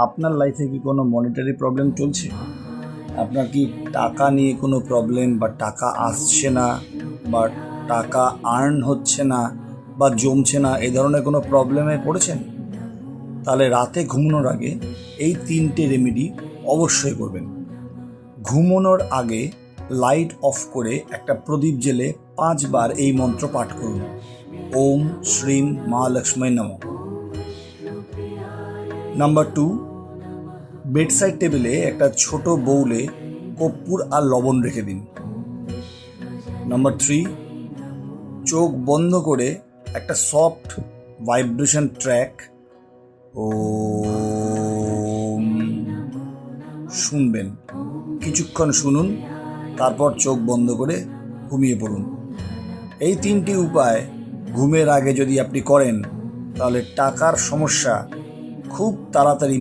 আপনার লাইফে কি কোনো মনিটারি প্রবলেম চলছে? আপনার কি টাকা নিয়ে কোনো প্রবলেম, বা টাকা আসছে না, বা টাকা আর্ন হচ্ছে না, বা জমছে না, এই ধরনের কোনো প্রবলেমে পড়েছেন? তাহলে রাতে ঘুমানোর আগে এই 3টে রেমেডি অবশ্যই করবেন। ঘুমানোর আগে লাইট অফ করে একটা প্রদীপ জেলে 5 বার এই মন্ত্র পাঠ করুন। ওম শ্রীম মহালক্ষ্মী নমঃ। নাম্বার 2, বেডসাইড টেবিলে একটা ছোট বউলে কর্পূর আর লবণ রেখে দিন। নাম্বার 3, চোখ বন্ধ করে একটা সফট ভাইব্রেশন ট্র্যাক ও শুনবেন। কিছুক্ষণ শুনুন, তারপর চোখ বন্ধ করে ঘুমিয়ে পড়ুন। এই 3টি উপায় ঘুমের আগে যদি আপনি করেন, তাহলে টাকার সমস্যা খুব তাড়াতাড়ি